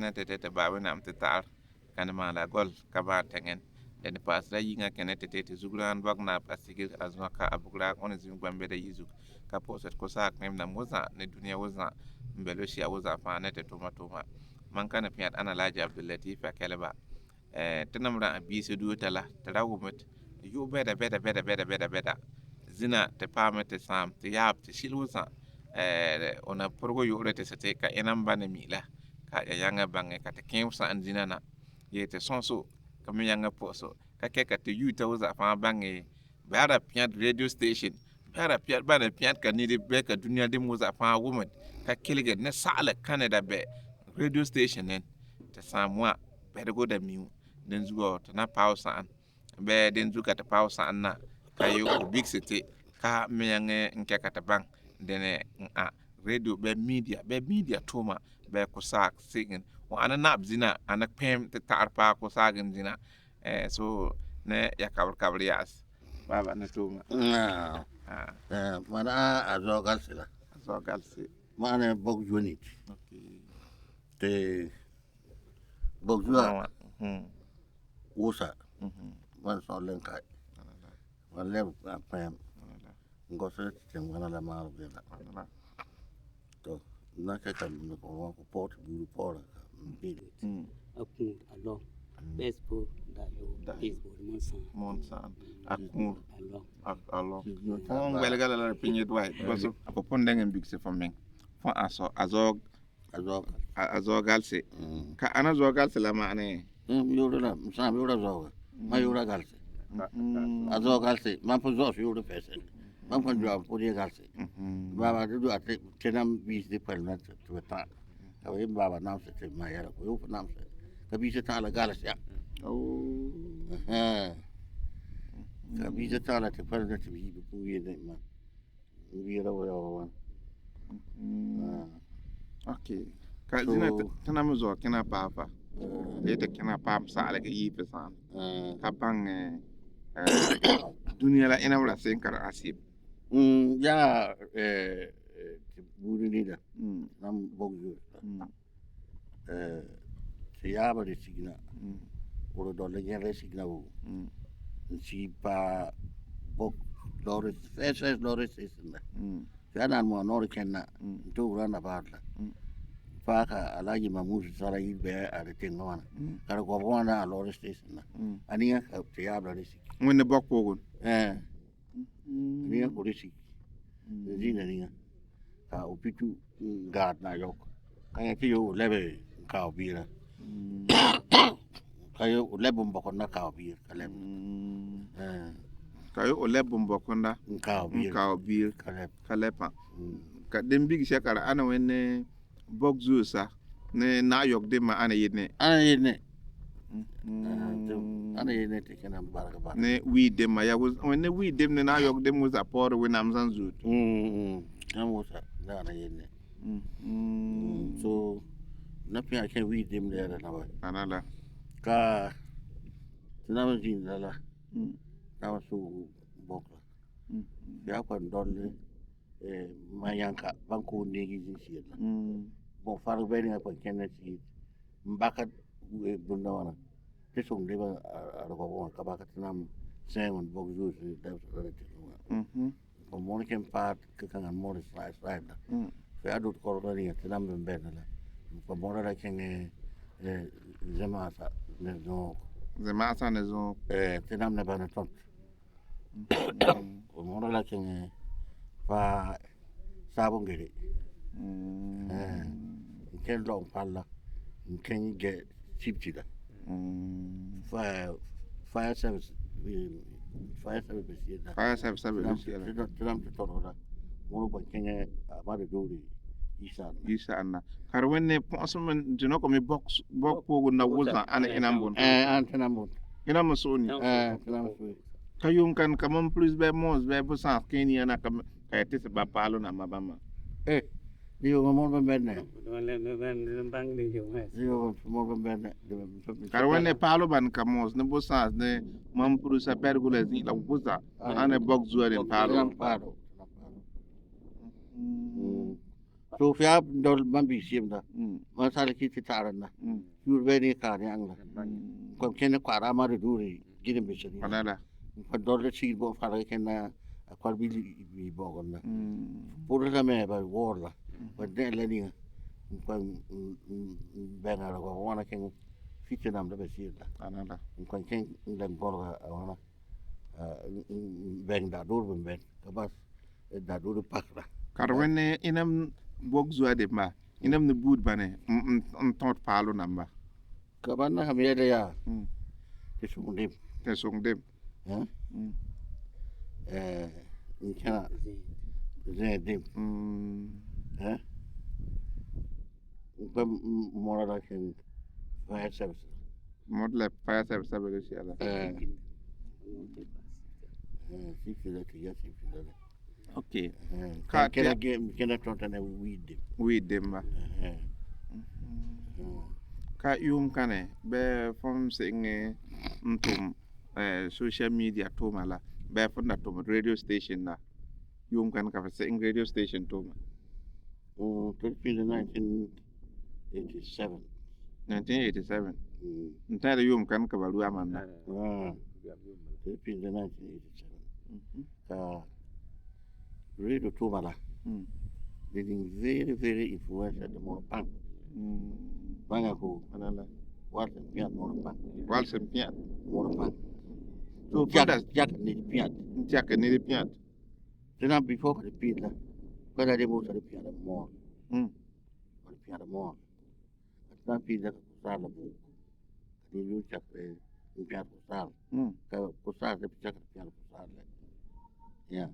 na te ba we nam te tar kan ma la gol ka ba tengen den pas da yinga kene te zugran bag na pasigir azma ka abugla on zim gbambe da yizu ka poset ko sak mem na moza ne dunia woza mbelo shi awoza fa ne te toma man kana piat ana laji abdulatif akeleba tenamra bi se du tala trawumet yu beda zina te pame te sam te yap te shilusa ona porgo yore te sete ka enam bane mila ka yanga bange ka te kemsa anzina na ye te sonso ka mi yanga poso ka ke ka te yuta uza fa bange bara piat radio station bara piat bana piat ka ni de be ka dunia de muza fa woman ka kelige ne sala canada be radio station nen te samwa bedgo da miu den zugo to na pausa an be den zuga te pausa an na kayo big city ka miyange nke kata bang dene a radio be media toma be ko sak sigin wa ana nabzina ana pem te tarpa ko sagin zina so ne ya kabr yas baba na toma mana azogalsi mana bog unit okay te bog jua usa man so len kai man le pem ngose tem wana la maru gena to na ka kan ko pot buru por bili akun alo baseball da baseball monsan akun alo on welgala la pinye dwai because apo pondengen big se fameng fon azogalsi ka ana zogalsi la mane yura sa yura zoga ma yura galsi azogalsi ma po zo yura pese man kan jwa po dia galse baba du ate tenam bis de palna to ta ka we baba nam se ma yara ko yo nam se ka bi se ta la galse ya ka bi se ta la te palna te bi bu ye de ma bi ra wa okay ka dina tanam zo kina papa ete kina pap sa ala ke yipe san ka bang dunia la ina wala sen kar asib ya buru ni da nam bogju se ya ba de signa oro do le gere signa u si pa bog lores lores isna ya nan mo no kenna to rana ba la fa ka alaji mamu sara yi be a de tenwana kar ko bona lores isna aniya te ya ba de signa wonne bokko gon ni ko risi zina ni ka upitu gad na yok ka ke yo lebe ka obira ka yo lebe mboko na ka obira ka lebe ka yo lebe mboko na ka obira ka lepa ka dem big shakara ana wenne bokzu sa ne na yok de ma ana yedne ana yene te kana baraka ba ne wi dem ma ya was when wi dem ne na yok dem was apor we nam san zut amusa na ana yene so na pia ke wi dem le na ba anala ka tuna jin la na su bokla ya kwa ndole mayanka banko ne gizin shi la bon faru be ni ko kenati mbaka bunda wana te song de ba ko bon ka ba ka nam sen bog ju da ko mon ken pat ka kan mo sa da fa adut ko ro ni te nam be na la ko mo ra ken zamasa ne zo te nam ne ba na tot ko mo ra ken fa sabon gere ken long palla ken ge chipchida fire service tiram to tora mo ko ken ba de dori isa anna kar wenne ponsumen dino ko mi bok pogo na wuza ana inambon inam soni kayum kan kamam plus be mos be busan kenya na kam kayte se ba palo na mabama Dio mo bene. bang đi hiểu hết. Dio mo bene. Kar wenne palo ban kamos ne busan ne mam prusa pergula zi la buza ana bok zuwa den palo So fia dol man bi sim da. Mm. Man sale ki ti taran na. Mm. Yur be ni ka ni ang la. Kom ken kwa ra ma du ri gidim bi sini. Anala. Kwa dol le si bo fa la ken na kwa bi bo gon na. Mm. Pur la me ba wor la. Kwa de la ni. Kwa be na la ko wana ken fitte nam da be si la. Anala. Kwa ken den bor ga wana. Ben da dur ben kabas da dur pakra. Karwene inam bok zuwa de ma. Inam ne bud bane. Tot palo namba. Kaban na hamia de ya. Mm. Ti sung dim. Te song dem. Ha? Mm. Kana ze dim. Mm. Ha? Ba mora da ken fire service. Modle fire service sabe si ala. Si fila ti ya si fila. Okay. Ka kena tonta na weed dim. We dem ba. Ka yum kane be fom singe ntum social media to mala be fon to radio station na yum kan ka sing radio station to ma. It in 1987. 1987. Ntare yum kan ka balu amanda. It in 1987. Radio to mala. Being very, very influential at the Monopan. Bangaku, Anala. Walton Piat Monopan. Walsen piat. Monopan. So Jack need Piat. Jack ni piat. Then before the Pita, but I didn't the piano more. The piano more. At that Pita Salabu. The new Jack the piano sal. Posar the Jack piano sal. Yeah.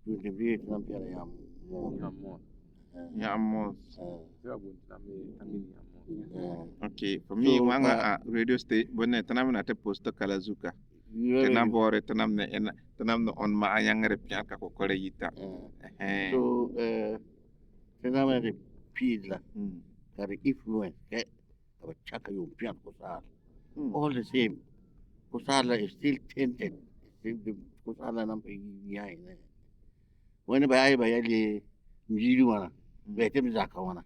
You can be some piano more. Ya mo. Yeah. Okay, for me So, wanga radio station bonne tanam na te post kala zuka. Tanam bore tanam ne on ma ayangre pian ka ko kore yita. So tanam the pizza kari influence ke aba chaka yung pian posar. All the same. Posarla is still tainted. Still the posarla nam pe yai ne. When ba ai ba yali mjidu wana. Betem zaka wana.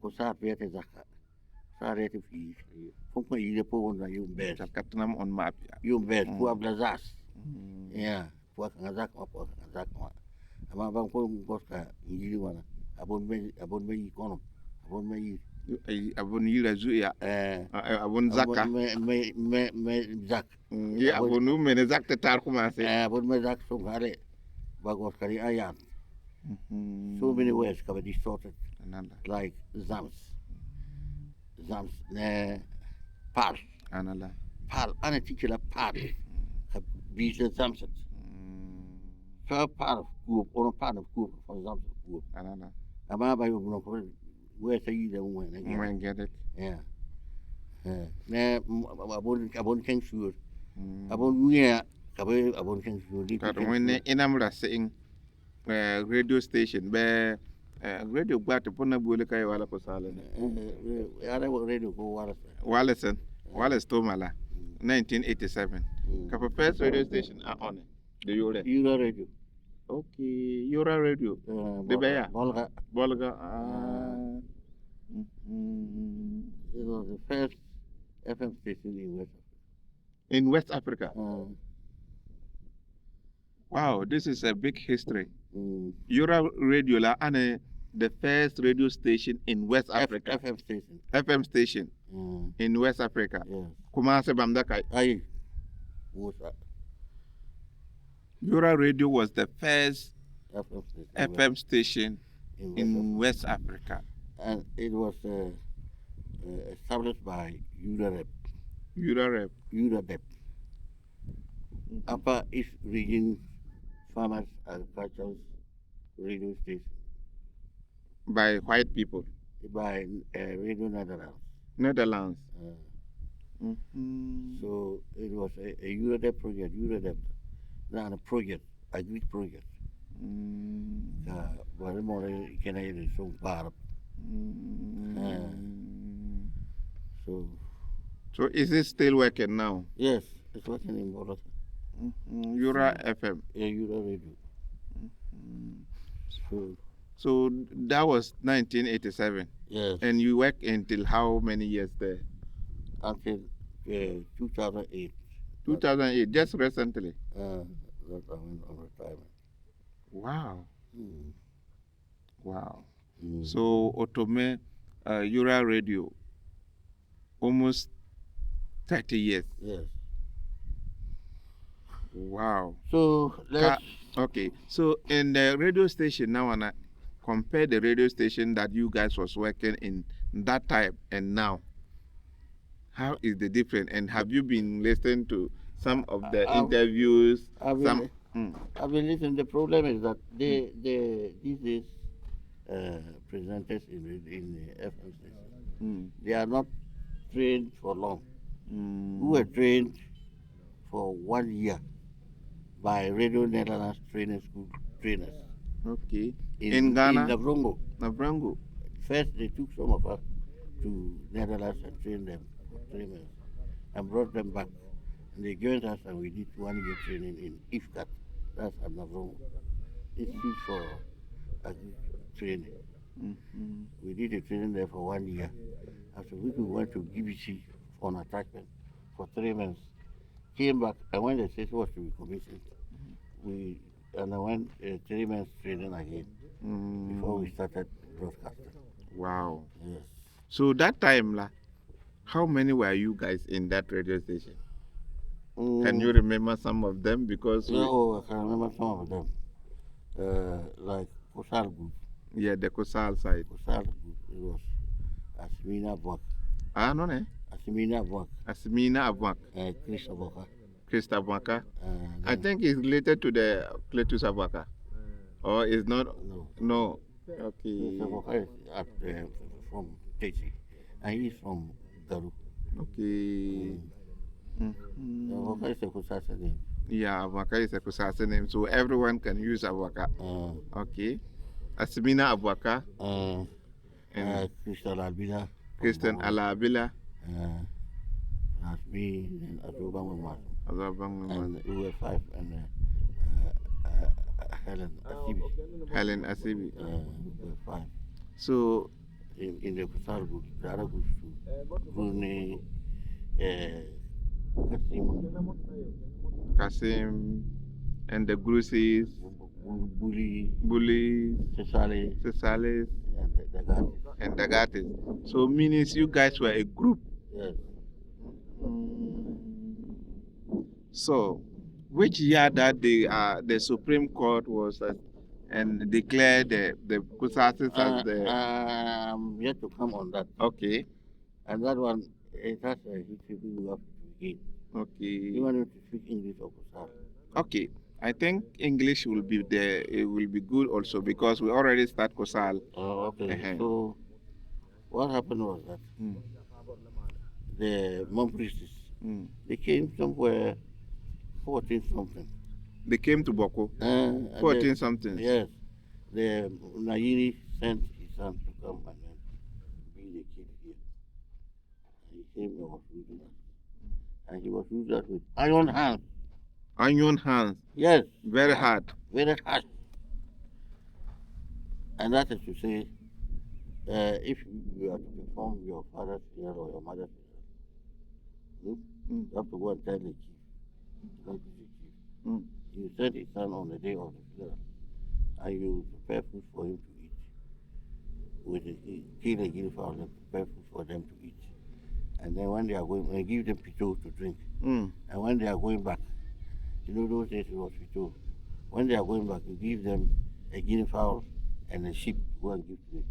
Posar pe te zaka. Sare te fi. Fompa yile po na yung best. Katanam on map. Yung best po ablazas. Yeah. Po kangazak ma po kangazak ma. Ama bang po goska mjidu wana. Abon me ikono. Abon me Abon yila zu ya. Abon zaka. Me zak. Ya abonu me ne zak te tar commencé. Abon me zak so gale. Bagos kari ayan. So many ways can be distorted. Like Zams. Pal. Anala. Pal. Ana teacher pal. Bisa Zamset. So part of group or part of group for Zamset group. Anala. Ama ba yung no where say you don't win again. When get it. Yeah. Ne abon ken sure. Abon wiya kabe abon ken sure. But when inam rasing radio station be radio gbat pona bole kay wala ko sala Ara radio ko Wallace to mala 1987 ka first radio station on the Yura radio. Okay, Yura radio. The Baya. Bolga. It was the first FM station in West Africa. Wow, this is a big history. Yura radio la ane the first radio station in West Africa. FM station. In West Africa. Yeah. Kumase bamdaka. Aye. What's that? Yura radio was the first FM station in West Africa. And it was established by URADEP. Upper East Region Farmers Agricultural Radio Station. By white people? By Radio Netherlands. So it was a URADEP project. Not a project, a great project. But more can so far. So is it still working now? Yes, it's working in Morocco. Yura FM. Yeah, Yura Radio. So So that was 1987. Yes. And you worked until how many years there? Until 2008. 2008, just recently. That I went on retirement. Wow. Mm. Wow. Mm. So Otome, Eura Radio, almost 30 years. Yes. Wow. So let's. Okay. So in the radio station now, and compare the radio station that you guys was working in that time and now. How is the difference? And have you been listening to some of the interviews? I've been listening. The problem is that these days presenters in the FM station, they are not trained for long. We were trained for 1 year by Radio Netherlands training school trainers. Okay. In Ghana? In Navrongo. First, they took some of us to Netherlands and trained them for 3 months and brought them back. And they joined us and we did 1 year training in IFCAT. That's at Navrongo. Institute for Training. We did the training there for 1 year. After which we went to BBC for an attachment for 3 months. Came back, and when the station was to be commissioned, I went 3 months training again before we started broadcasting. Wow. Yes. So that time, how many were you guys in that radio station? Can you remember some of them? Because I can remember some of them. Like Kosal Group. Yeah, the Kosal side. Kosal Group. It was Asmina Bwak. No, ne? Asimina Bwak. Asimina Abwak. Krista Bwaka. I think it's related to the Cletus Abwaka. Or is not? No. Okay. Krista Bwaka is from Techi. And he's from Garu. Okay. Abwaka is a Kusasa name. Yeah, Abwaka is a Kusasa name, so everyone can use Abwaka. Okay. Asimina Abwaka. Christian Alabila. That's me and Azubang and we were 5 and Helen Asibi. We were 5. So in the Kusal group, the other groups too. Brunei, Kasim and the Grusis, Bully, Cesales, and Dagatis. So means you guys were a group. Yes. So, which year that the Supreme Court was and declared the Kusasis as the... I'm yet to come on that. Okay. And that one, it has a history we have to begin. Okay. You want to speak English or Kusal? Okay. I think English will be there. It will be good also because we already start Kosal. Oh, okay. So, what happened was that the Mumpriestes, they came somewhere 14 something. They came to Boko? 14 something? Yes. The Nairi sent his son to come and then be the kid here. And he came and was using us. And he was using us with iron hands. Iron hands? Yes. Very hard? Very hard. And that is to say, if you are to perform your father's funeral or your mother's funeral, you have to go and tell the chief. Don't be the chief. You send his son on the day of the funeral, and you prepare food for him to eat. Kill a guinea fowl and prepare food for them to eat. And then when they are going, and give them pito to drink. And when they are going back, you know those days it was pito. When they are going back, you give them a guinea fowl and a sheep to go and give to the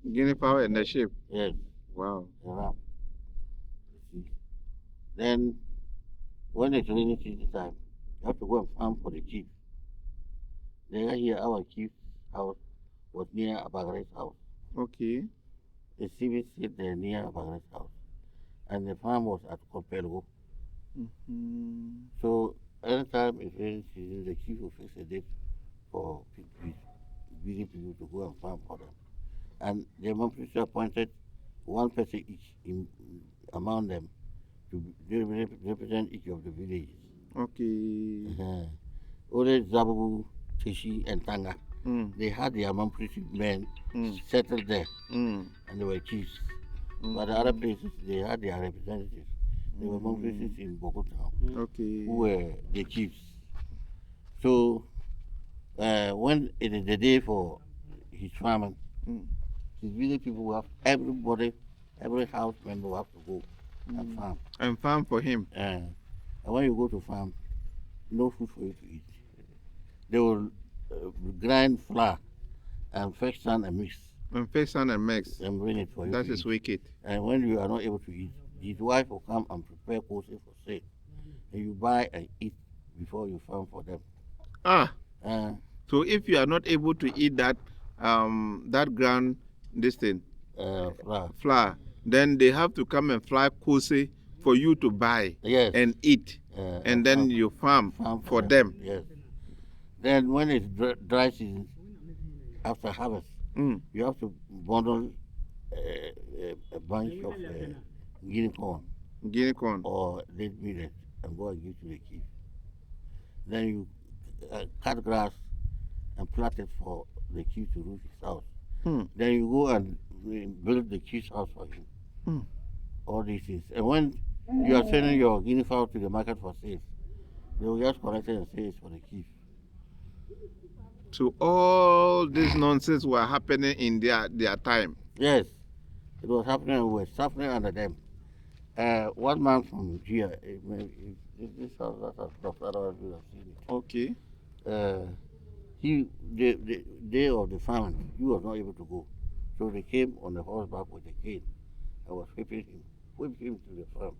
chief. Guinea fowl and a sheep? Yes. Wow. The ram. Then, when it's rainy season time, you have to go and farm for the chief. There here, our chief's house was near Abagare's house. Okay. The civil sit there near Abagare's house. And the farm was at Kopelgo. So, anytime it's rainy season, the chief will fix a date for busy people to go and farm for them. And the Mumpriest appointed one person each among them to represent each of the villages. Okay. Ore Zabugu, Tishi, and Tanga. they had their monthly men settled there, and they were chiefs. But the other places, they had their representatives. They were monthly in Bogota, Okay. who were the chiefs. So when it is the day for his farming, his village people will have everybody, every house member will have to go and farm. And farm for him. And when you go to farm, no food for you to eat. They will grind flour and fetch sand and mix And face on and mix. and bring it for you. That to is eat. wicked. And when you are not able to eat, his wife will come and prepare kose for sale. And you buy and eat before you farm for them. Ah. Uh, So if you are not able to eat that that ground this thing flour. flour, then they have to come and fly kose for you to buy Yes. and eat, and then farm. you farm for them. Yes. Then when it's dry season, after harvest, you have to bundle a bunch of guinea corn Guinea corn. or late millet and go and give to the chief. Then you cut grass and plant it for the chief to roof his house. Then you go and build the chief's house for him. All these things. And when you are sending your guinea fowl to the market for sale, they will just collect it and say it's for the chief. So all this nonsense were happening in their time. Yes, it was happening. We were suffering under them. One man from here, this house that has dropped, otherwise we have seen it. Okay. The day of the famine, he was not able to go. So they came on the horseback with a cane and was whipping him to the farm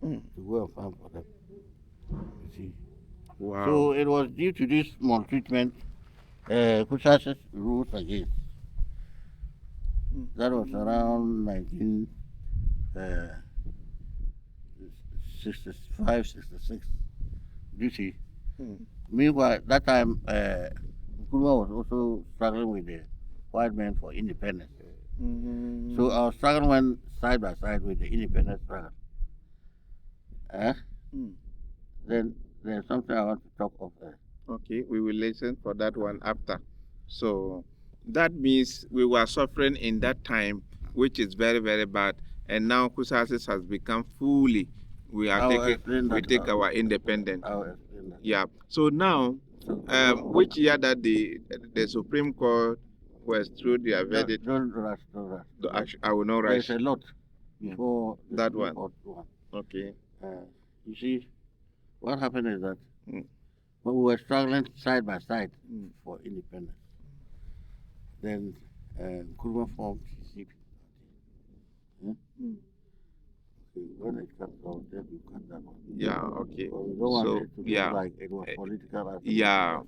to go and farm for them. You see. Wow. So it was due to this maltreatment, Kusas's rose against. That was around 1965, 66. You see. Meanwhile, that time, Nkrumah was also struggling with the white men for independence. So our struggle went side by side with the independence struggle. Then there's something I want to talk of. Okay, we will listen for that one after. So that means we were suffering in that time, which is very, very bad. And now Kusasis has become fully, we take our independence. Yeah. So now, which year that the Supreme Court was through their verdict? Don't rush. I will not rush. There's a lot before that one. Okay. You see, what happened is that when we were struggling side by side for independence, then Nkrumah formed CP. Okay, when it comes out, then you cut that one. Yeah, okay. So we don't want it to look like it was political. Yeah.